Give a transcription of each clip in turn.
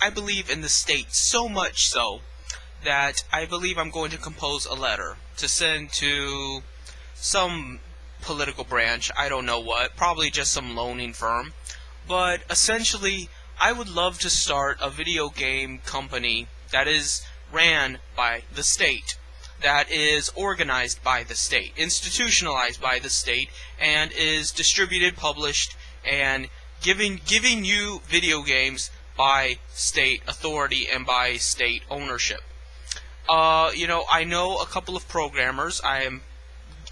I believe in the state so much so that I believe I'm going to compose a letter to send to some political branch, I don't know what, probably just some loaning firm. But essentially, I would love to start a video game company that is ran by the state, that is organized by the state, institutionalized by the state, and is distributed, published, and giving you video games by state authority and by state ownership. I know a couple of programmers. I am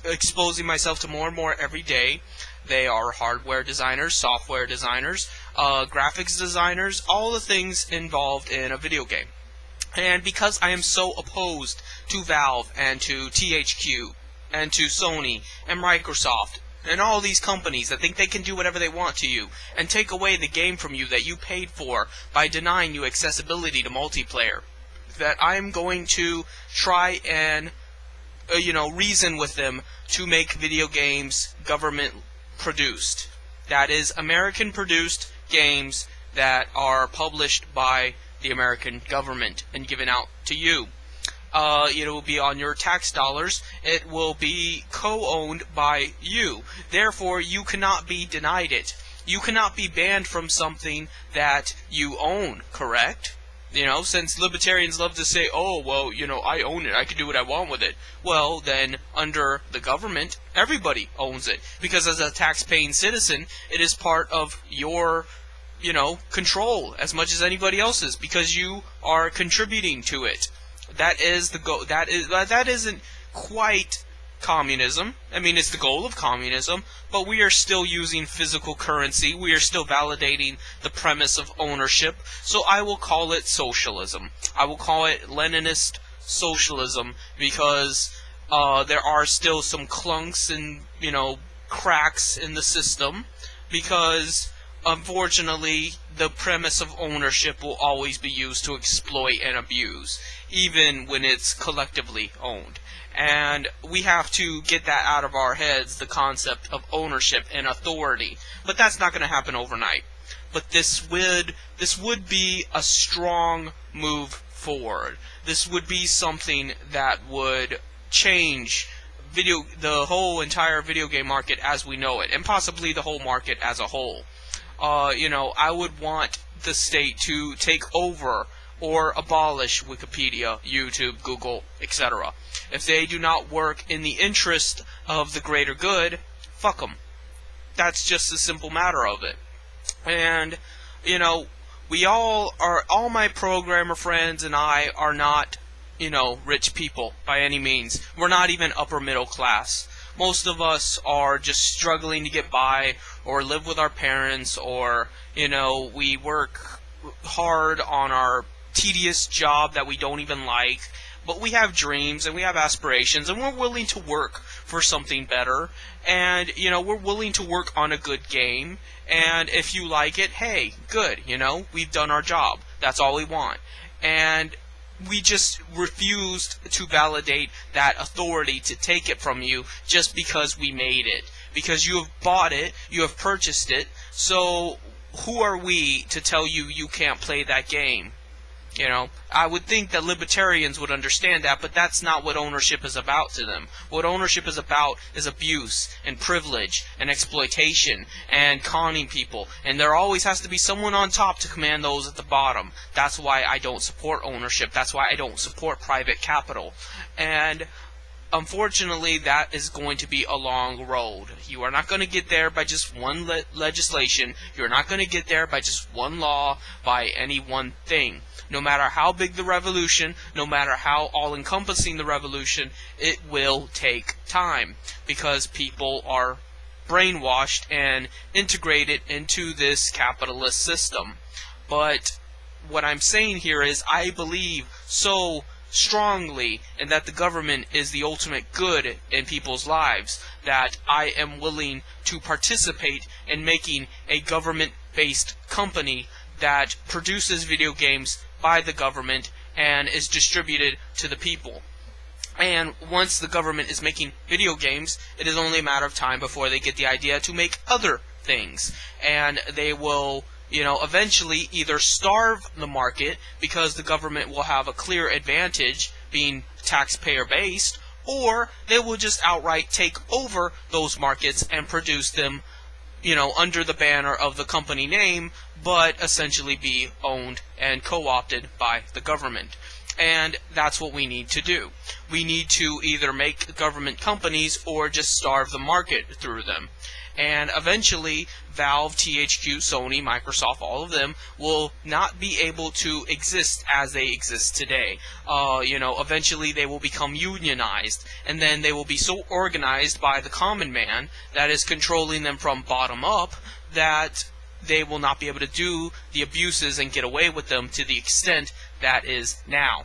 exposing myself to more and more every day. They are hardware designers, software designers, graphics designers, all the things involved in a video game. And because I am so opposed to Valve and to THQ and to Sony and Microsoft and all these companies that think they can do whatever they want to you and take away the game from you that you paid for by denying you accessibility to multiplayer, that I'm going to try and reason with them to make video games government produced. That is, American produced games that are published by the American government and given out to you. It will be on your tax dollars. It will be co-owned by you. Therefore, you cannot be denied it. You cannot be banned from something that you own, correct? Since libertarians love to say, oh, well, I own it, I can do what I want with it. Well, then, under the government, everybody owns it. Because as a tax-paying citizen, it is part of your, control as much as anybody else's, because you are contributing to it. That is the goal. That isn't quite communism. I mean, it's the goal of communism, but we are still using physical currency. We are still validating the premise of ownership. So I will call it socialism. I will call it Leninist socialism, because there are still some clunks and, cracks in the system, because unfortunately the premise of ownership will always be used to exploit and abuse, even when it's collectively owned. And we have to get that out of our heads, the concept of ownership and authority. But that's not going to happen overnight. But this would be a strong move forward. This would be something that would change the whole entire video game market as we know it, and possibly the whole market as a whole. I would want the state to take over or abolish Wikipedia, YouTube, Google, etc. If they do not work in the interest of the greater good, fuck them. That's just the simple matter of it. And, all my programmer friends and I are not, rich people by any means. We're not even upper middle class. Most of us are just struggling to get by, or live with our parents, or, we work hard on our tedious job that we don't even like. But we have dreams and we have aspirations, and we're willing to work for something better. And, we're willing to work on a good game. And if you like it, hey, good, we've done our job. That's all we want. And we just refused to validate that authority to take it from you just because we made it. Because you have bought it, you have purchased it, so who are we to tell you you can't play that game? I would think that libertarians would understand that, but that's not what ownership is about to them. What ownership is about is abuse and privilege and exploitation and conning people. And there always has to be someone on top to command those at the bottom. That's why I don't support ownership. That's why I don't support private capital. And unfortunately, that is going to be a long road. You are not going to get there by just one legislation. You're not going to get there by just one law, by any one thing. No matter how big the revolution, no matter how all-encompassing the revolution, it will take time, because people are brainwashed and integrated into this capitalist system. But what I'm saying here is I believe so strongly in that the government is the ultimate good in people's lives that I am willing to participate in making a government-based company that produces video games by the government and is distributed to the people. And once the government is making video games, it is only a matter of time before they get the idea to make other things. And they will eventually either starve the market because the government will have a clear advantage being taxpayer based, or they will just outright take over those markets and produce them under the banner of the company name, but essentially be owned and co-opted by the government. And that's what we need to do. We need to either make government companies or just starve the market through them. And eventually, Valve, THQ, Sony, Microsoft, all of them will not be able to exist as they exist today. Eventually they will become unionized, and then they will be so organized by the common man that is controlling them from bottom up that they will not be able to do the abuses and get away with them to the extent that is now.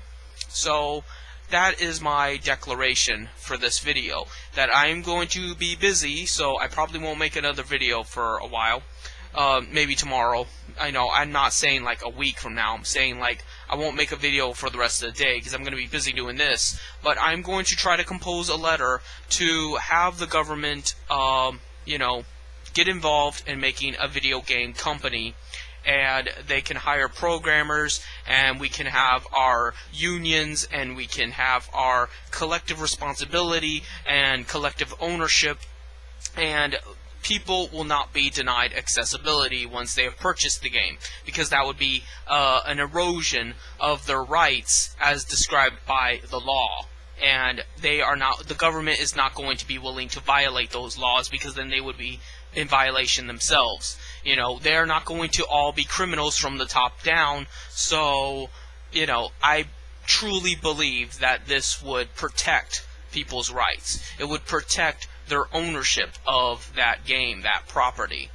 So that is my declaration for this video, that I'm going to be busy, so I probably won't make another video for a while. Maybe tomorrow. I know, I'm not saying like a week from now. I'm saying like I won't make a video for the rest of the day because I'm going to be busy doing this. But I'm going to try to compose a letter to have the government, get involved in making a video game company, and they can hire programmers, and we can have our unions, and we can have our collective responsibility and collective ownership, and people will not be denied accessibility once they have purchased the game, because that would be an erosion of their rights as described by the law. And the government is not going to be willing to violate those laws, because then they would be in violation themselves. They're not going to all be criminals from the top down. So, I truly believe that this would protect people's rights. It would protect their ownership of that game, that property.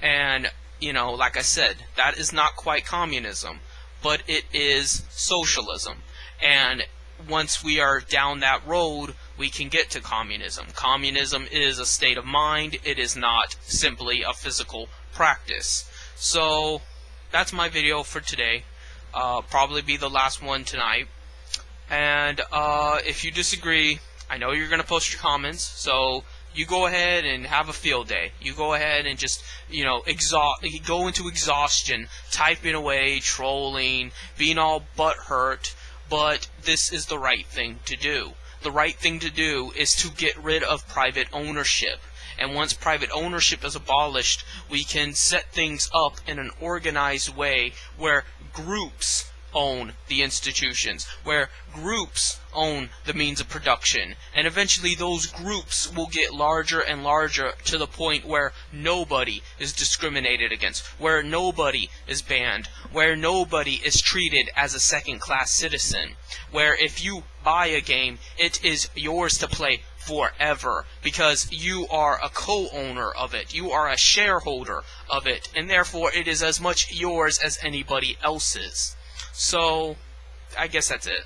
And, like I said, that is not quite communism, but it is socialism. And once we are down that road, we can get to communism. Communism is a state of mind. It is not simply a physical practice. So that's my video for today. Probably be the last one tonight. And if you disagree, I know you're going to post your comments, so you go ahead and have a field day. You go ahead and just, go into exhaustion, typing away, trolling, being all butthurt. But this is the right thing to do. The right thing to do is to get rid of private ownership. And once private ownership is abolished, we can set things up in an organized way where groups own the institutions, where groups own the means of production, and eventually those groups will get larger and larger to the point where nobody is discriminated against, where nobody is banned, where nobody is treated as a second-class citizen, where if you buy a game, it is yours to play forever, because you are a co-owner of it, you are a shareholder of it, and therefore it is as much yours as anybody else's. So, I guess that's it.